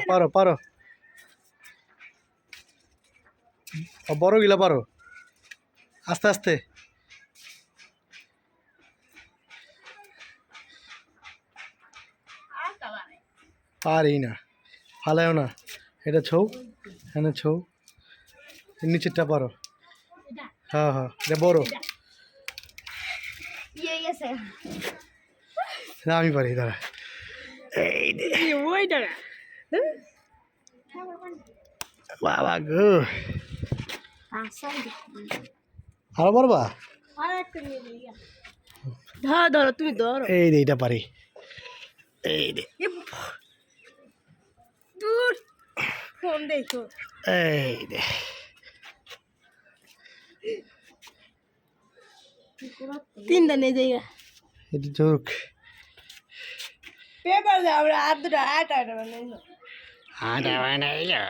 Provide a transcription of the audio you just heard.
পারো পারো বড় গিলা পারো আস্তে আস্তে পারি না ফালাইও না এটা ছৌ হ্যাঁ ছৌ নিচেরটা পারো হ্যাঁ হ্যাঁ এটা বড় না আমি পারি দাঁড়া এই দে বাবা গো আরো পারবা ধরো তুমি ধরো এই দে এটা পারি এই দে দূর ফোন দেখো এই দে তিনটা নেই জায়গা এটা চোখ পেপার দাও আমরা আর দুটো আটা বানাইলো আটা বানাইলো